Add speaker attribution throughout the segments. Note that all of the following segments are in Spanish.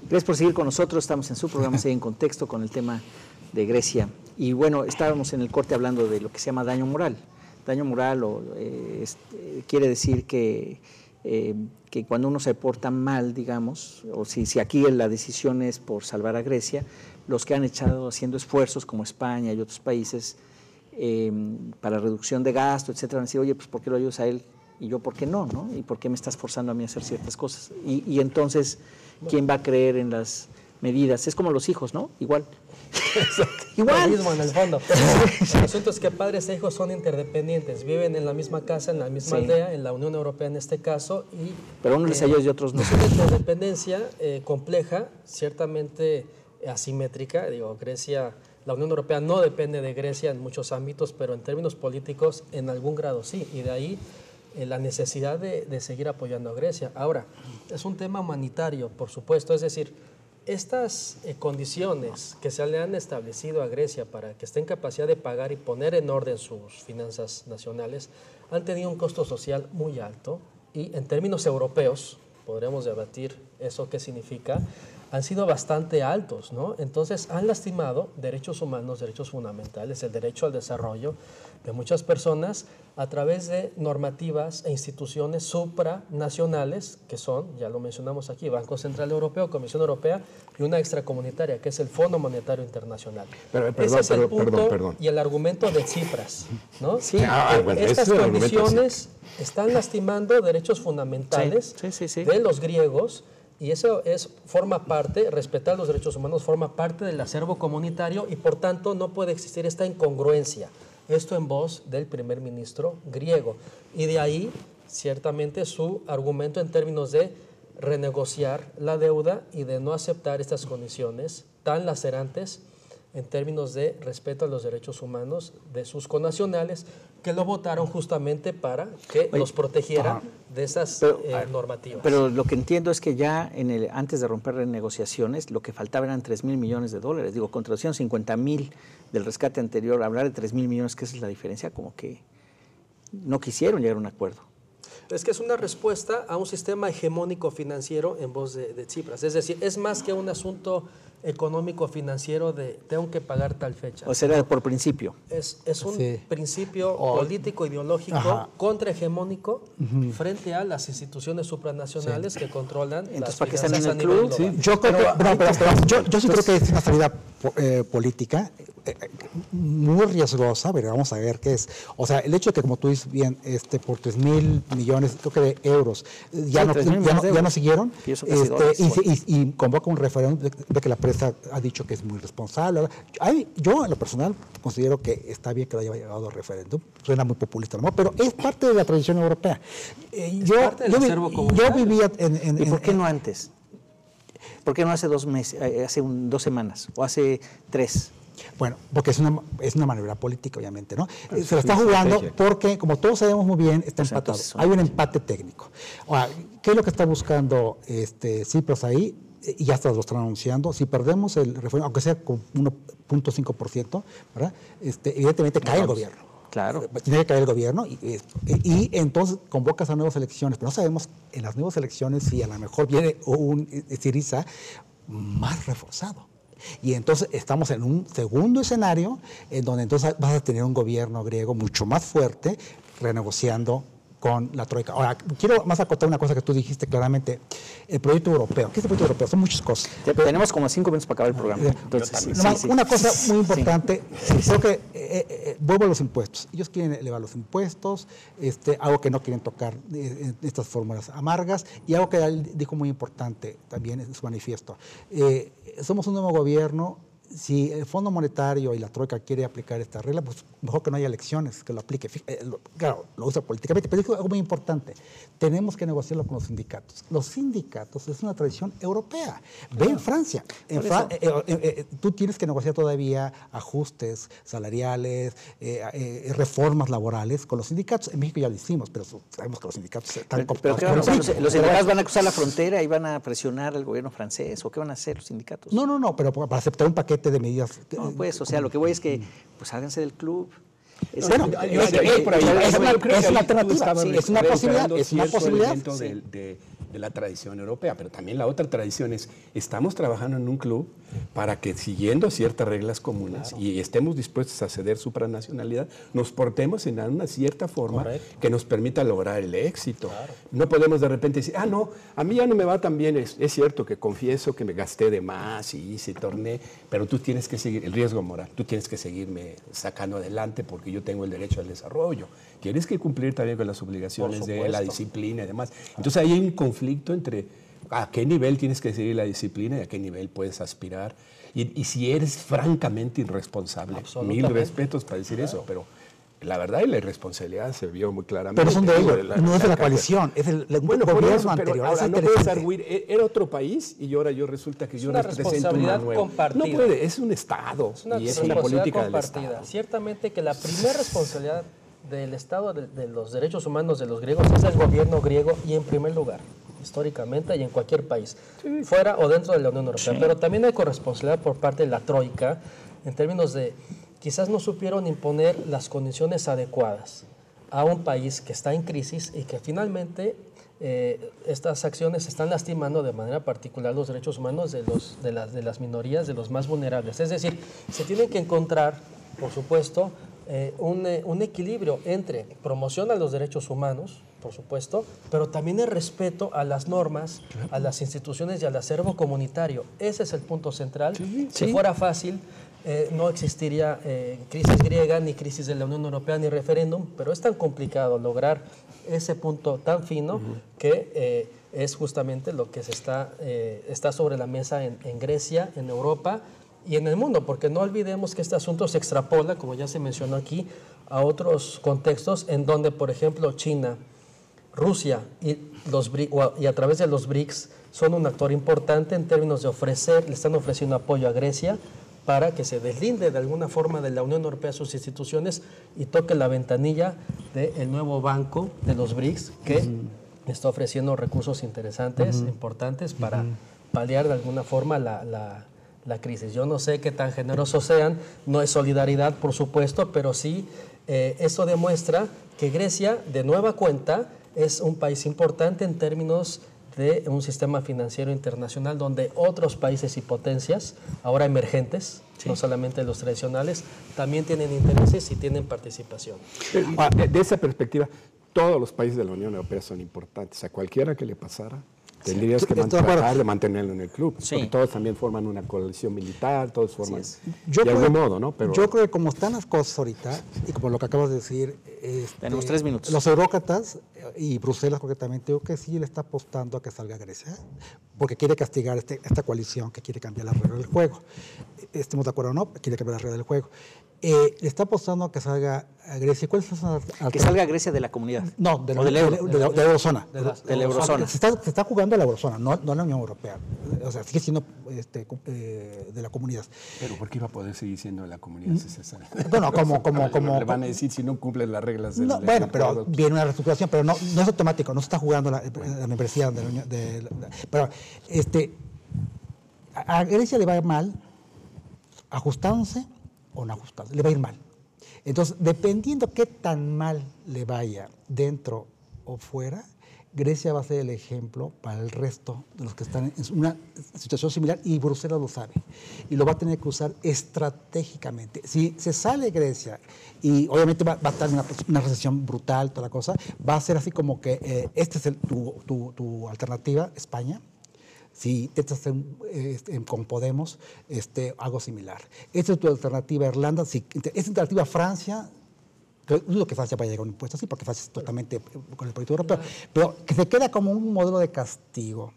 Speaker 1: Gracias por seguir con nosotros. Estamos en su programa Seguir en Contexto con el tema de Grecia. Y bueno, estábamos en el corte hablando de lo que se llama daño moral. Daño moral quiere decir que cuando uno se porta mal, digamos, o si aquí la decisión es por salvar a Grecia, los que han estado haciendo esfuerzos como España y otros países para reducción de gasto, etcétera, van a decir, oye, pues ¿por qué lo ayudas a él y yo por qué no? ¿Y por qué me estás forzando a mí a hacer ciertas cosas? Y entonces, ¿quién va a creer en las medidas? Es como los hijos, ¿no? Igual.
Speaker 2: Igual. Lo mismo en el fondo. El asunto es que padres e hijos son interdependientes, viven en la misma casa, en la misma aldea, en la Unión Europea en este caso.
Speaker 1: Pero unos les ayuda y otros no.
Speaker 2: Es una interdependencia compleja, ciertamente asimétrica. Digo, Grecia, la Unión Europea no depende de Grecia en muchos ámbitos, pero en términos políticos en algún grado sí, y de ahí la necesidad de seguir apoyando a Grecia. Ahora, es un tema humanitario, por supuesto, es decir, estas condiciones que se le han establecido a Grecia para que esté en capacidad de pagar y poner en orden sus finanzas nacionales han tenido un costo social muy alto y en términos europeos, podremos debatir eso qué significa, han sido bastante altos, ¿no? Entonces han lastimado derechos humanos, derechos fundamentales, el derecho al desarrollo de muchas personas a través de normativas e instituciones supranacionales que son, ya lo mencionamos aquí, Banco Central Europeo, Comisión Europea y una extracomunitaria que es el Fondo Monetario Internacional. Ese es el punto y el argumento de Tsipras, ¿no?
Speaker 1: Sí.
Speaker 2: Estas condiciones están lastimando derechos fundamentales de los griegos. Y eso forma parte, respetar los derechos humanos forma parte del acervo comunitario y por tanto no puede existir esta incongruencia. Esto en voz del primer ministro griego. Y de ahí, ciertamente, su argumento en términos de renegociar la deuda y de no aceptar estas condiciones tan lacerantes en términos de respeto a los derechos humanos de sus connacionales que lo votaron justamente para que los protegiera de esas normativas.
Speaker 1: Pero lo que entiendo es que ya antes de romper renegociaciones, lo que faltaba eran 3,000 millones de dólares. Digo, contra 250,000 del rescate anterior, hablar de 3,000 millones, ¿qué es la diferencia? Como que no quisieron llegar a un acuerdo.
Speaker 2: Es que es una respuesta a un sistema hegemónico financiero en voz de Tsipras. Es decir, es más que un asunto económico financiero de tengo que pagar tal fecha.
Speaker 1: O sea, por principio.
Speaker 2: Es un principio político, ideológico, contrahegemónico frente a las instituciones supranacionales que controlan.
Speaker 1: Entonces, ¿para qué están en el club?
Speaker 3: Yo sí creo que es una salida política muy riesgosa, pero vamos a ver qué es. O sea, el hecho de que, como tú dices bien, por 3,000 millones, creo que de euros, ya no siguieron, y convoca un referéndum de que la prensa ha dicho que es muy responsable. Yo, en lo personal, considero que está bien que lo haya llevado al referéndum. Suena muy populista, ¿no? Pero es parte de la tradición europea. Yo vivía en...
Speaker 1: ¿Y por qué no antes? ¿Por qué no hace 2 meses, hace 2 semanas o hace 3?
Speaker 3: Bueno, porque es una maniobra política, obviamente, ¿no? Se la está jugando porque, como todos sabemos muy bien, está empatado. Hay un empate técnico. Ahora, ¿qué es lo que está buscando Tsipras ahí? Y ya lo están anunciando. Si perdemos el referéndum, aunque sea con 1.5%, ¿verdad? Evidentemente cae el gobierno.
Speaker 1: Claro.
Speaker 3: Tiene que caer el gobierno y entonces convocas a nuevas elecciones. Pero no sabemos en las nuevas elecciones si a lo mejor viene un Syriza más reforzado. Y entonces estamos en un segundo escenario en donde entonces vas a tener un gobierno griego mucho más fuerte renegociando con la troika. Ahora, quiero más acotar una cosa que tú dijiste claramente, el proyecto europeo. ¿Qué es el proyecto europeo? Son muchas cosas.
Speaker 1: Tenemos como 5 minutos para acabar el programa. Entonces,
Speaker 3: una cosa muy importante, creo que vuelvo a los impuestos. Ellos quieren elevar los impuestos, algo que no quieren tocar estas fórmulas amargas, y algo que él dijo muy importante también en su manifiesto. Somos un nuevo gobierno. Si el Fondo Monetario y la Troika quiere aplicar esta regla, pues mejor que no haya elecciones, que lo aplique. Claro, lo usa políticamente, pero es algo muy importante. Tenemos que negociarlo con los sindicatos. Los sindicatos es una tradición europea. Ve en Francia. Tú tienes que negociar todavía ajustes salariales, reformas laborales con los sindicatos. En México ya lo hicimos, pero sabemos que los sindicatos están
Speaker 1: cooptados. ¿Los sindicatos van a cruzar la frontera y van a presionar al gobierno francés? ¿O qué van a hacer los sindicatos?
Speaker 3: No, pero para aceptar un paquete de medidas.
Speaker 1: No, pues, o sea, lo que voy es que, pues, háganse del club.
Speaker 3: Es una alternativa, es una posibilidad.
Speaker 4: de la tradición europea, pero también la otra tradición es, estamos trabajando en un club para que siguiendo ciertas reglas comunes y estemos dispuestos a ceder supranacionalidad, nos portemos en una cierta forma que nos permita lograr el éxito. No podemos de repente decir, no, a mí ya no me va tan bien, es cierto que confieso que me gasté de más y hice torné, pero tú tienes que seguir, el riesgo moral, tú tienes que seguirme sacando adelante porque yo tengo el derecho al desarrollo. Tienes que cumplir también con las obligaciones de la disciplina y demás. Entonces ahí hay un conflicto entre a qué nivel tienes que seguir la disciplina y a qué nivel puedes aspirar. Y si eres francamente irresponsable, mil respetos para decir eso, pero la verdad y la irresponsabilidad se vio muy claramente.
Speaker 3: Pero son de ellos, no es de la coalición, es el gobierno anterior.
Speaker 4: Ahora, no puedes arguir, era otro país y ahora resulta que yo represento una nueva.
Speaker 2: Compartida.
Speaker 4: No puede, es un Estado y es una política compartida. Del Estado.
Speaker 2: Ciertamente que la primera responsabilidad del Estado de los derechos humanos de los griegos es el gobierno griego y en primer lugar, históricamente y en cualquier país, fuera o dentro de la Unión Europea. Pero también hay corresponsabilidad por parte de la Troika en términos de quizás no supieron imponer las condiciones adecuadas a un país que está en crisis y que finalmente estas acciones están lastimando de manera particular los derechos humanos de las minorías, de los más vulnerables. Es decir, se tienen que encontrar, por supuesto, un equilibrio entre promoción a los derechos humanos, por supuesto, pero también el respeto a las normas, a las instituciones y al acervo comunitario. Ese es el punto central. Si fuera fácil, no existiría crisis griega, ni crisis de la Unión Europea, ni referéndum, pero es tan complicado lograr ese punto tan fino que es justamente lo que está sobre la mesa en Grecia, en Europa y en el mundo, porque no olvidemos que este asunto se extrapola, como ya se mencionó aquí, a otros contextos en donde, por ejemplo, China, Rusia y a través de los BRICS son un actor importante en términos de le están ofreciendo apoyo a Grecia para que se deslinde de alguna forma de la Unión Europea, sus instituciones, y toque la ventanilla del nuevo banco de los BRICS que está ofreciendo recursos interesantes, importantes para paliar de alguna forma la crisis. Yo no sé qué tan generosos sean, no es solidaridad, por supuesto, pero sí eso demuestra que Grecia, de nueva cuenta, es un país importante en términos de un sistema financiero internacional donde otros países y potencias, ahora emergentes, no solamente los tradicionales, también tienen intereses y tienen participación.
Speaker 4: De esa perspectiva, todos los países de la Unión Europea son importantes. A cualquiera que le pasara, tendrías que tratar de mantenerlo en el club. Porque todos también forman una coalición militar, todos forman de algún modo, ¿no? Pero
Speaker 3: yo creo que como están las cosas ahorita, y como lo que acabas de decir,
Speaker 1: tenemos 3 minutos.
Speaker 3: Los eurócratas y Bruselas concretamente, yo creo que sí le está apostando a que salga Grecia, porque quiere castigar esta coalición que quiere cambiar las reglas del juego. Estemos de acuerdo o no, quiere cambiar las reglas del juego. Le está apostando a que salga a Grecia. ¿Cuáles son las
Speaker 1: que salga Grecia de la comunidad?
Speaker 3: No, de la eurozona.
Speaker 1: De la eurozona.
Speaker 3: Se está jugando a la eurozona, no a la Unión Europea. O sea, sigue siendo de la comunidad.
Speaker 4: Pero ¿por qué iba a poder seguir siendo de la comunidad?
Speaker 3: Bueno, como
Speaker 4: le van a decir si no cumplen las reglas del
Speaker 3: bueno, pero viene una reestructuración, pero no es automático, no se está jugando la membresía de la Unión. Pero a Grecia le va a ir mal ajustándose o no ajustándose, le va a ir mal. Entonces, dependiendo qué tan mal le vaya dentro o fuera, Grecia va a ser el ejemplo para el resto de los que están en una situación similar, y Bruselas lo sabe. Y lo va a tener que usar estratégicamente. Si se sale Grecia, y obviamente va a estar en una recesión brutal, toda la cosa, va a ser así como que esta es tu alternativa, España. Si intentas hacer con Podemos algo similar. Esta es tu alternativa, Irlanda. Si esta es tu alternativa, Francia. No digo que Francia vaya a llegar a un impuesto así, porque Francia es totalmente con el proyecto europeo, pero que se queda como un modelo de castigo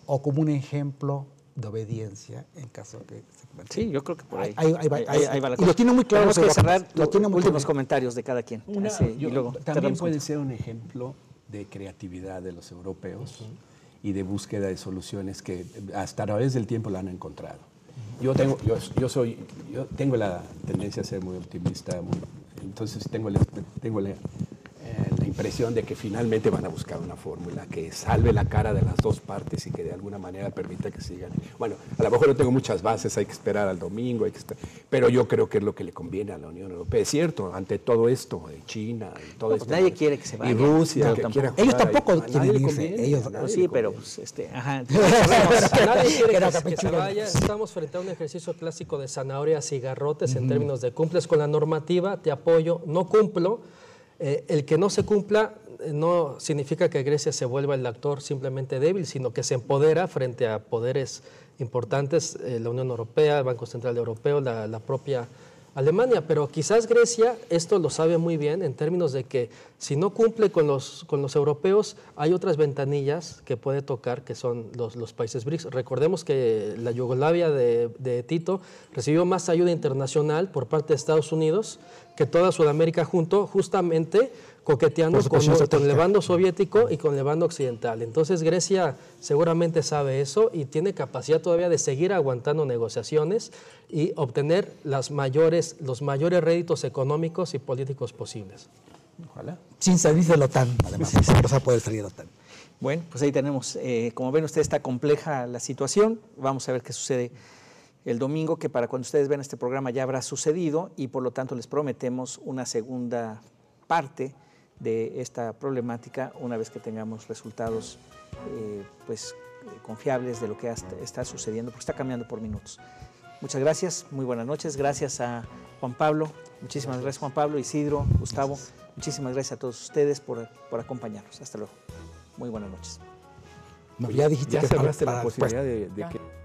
Speaker 3: o como un ejemplo de obediencia en caso de que se convierta.
Speaker 1: Sí, yo creo que por ahí.
Speaker 3: Ahí va la cosa.
Speaker 1: Y lo tiene muy claro. Tenemos que cerrar
Speaker 3: los
Speaker 1: últimos comentarios de cada quien.
Speaker 4: Y luego también puede ser un ejemplo de creatividad de los europeos y de búsqueda de soluciones que hasta a través del tiempo la han encontrado. Yo tengo la tendencia a ser muy optimista, entonces tengo la impresión de que finalmente van a buscar una fórmula que salve la cara de las dos partes y que de alguna manera permita que sigan. Bueno, a lo mejor no tengo muchas bases, hay que esperar al domingo, pero yo creo que es lo que le conviene a la Unión Europea. Es cierto, ante todo esto, China y todo esto.
Speaker 1: Nadie quiere que se vaya.
Speaker 4: Y Rusia,
Speaker 1: No,
Speaker 4: que
Speaker 1: tampoco.
Speaker 4: quiera
Speaker 3: Ellos
Speaker 4: jugar
Speaker 3: tampoco
Speaker 4: ahí.
Speaker 3: quieren irse. Ellos,
Speaker 1: Pues sí, pero pues, ajá.
Speaker 2: Nadie quiere
Speaker 3: Era
Speaker 2: que se
Speaker 3: Capechuga.
Speaker 2: vaya. Estamos frente a un ejercicio clásico de zanahorias y garrotes en términos de cumples con la normativa, te apoyo, no cumplo. El que no se cumpla no significa que Grecia se vuelva el actor simplemente débil, sino que se empodera frente a poderes importantes, la Unión Europea, el Banco Central Europeo, la propia Alemania. Pero quizás Grecia esto lo sabe muy bien en términos de que si no cumple con los europeos, hay otras ventanillas que puede tocar, que son los países BRICS. Recordemos que la Yugoslavia de Tito recibió más ayuda internacional por parte de Estados Unidos que toda Sudamérica justamente coqueteando con el bando soviético y con el bando occidental. Entonces Grecia seguramente sabe eso y tiene capacidad todavía de seguir aguantando negociaciones y obtener los mayores réditos económicos y políticos posibles.
Speaker 4: Ojalá.
Speaker 3: sin salirse de la OTAN, además, no se va a poder salir de la OTAN.
Speaker 1: Bueno, pues ahí tenemos, como ven ustedes, está compleja la situación. Vamos a ver qué sucede el domingo, que para cuando ustedes vean este programa ya habrá sucedido, y por lo tanto les prometemos una segunda parte de esta problemática una vez que tengamos resultados confiables de lo que está sucediendo, porque está cambiando por minutos. Muchas gracias, muy buenas noches. Gracias a Juan Pablo, muchísimas gracias Juan Pablo, Isidro, Gustavo, muchísimas gracias a todos ustedes por acompañarnos. Hasta luego. Muy buenas noches.
Speaker 3: No, ya dijiste
Speaker 4: ya
Speaker 3: que
Speaker 4: cerraste la
Speaker 3: para
Speaker 4: posibilidad de que...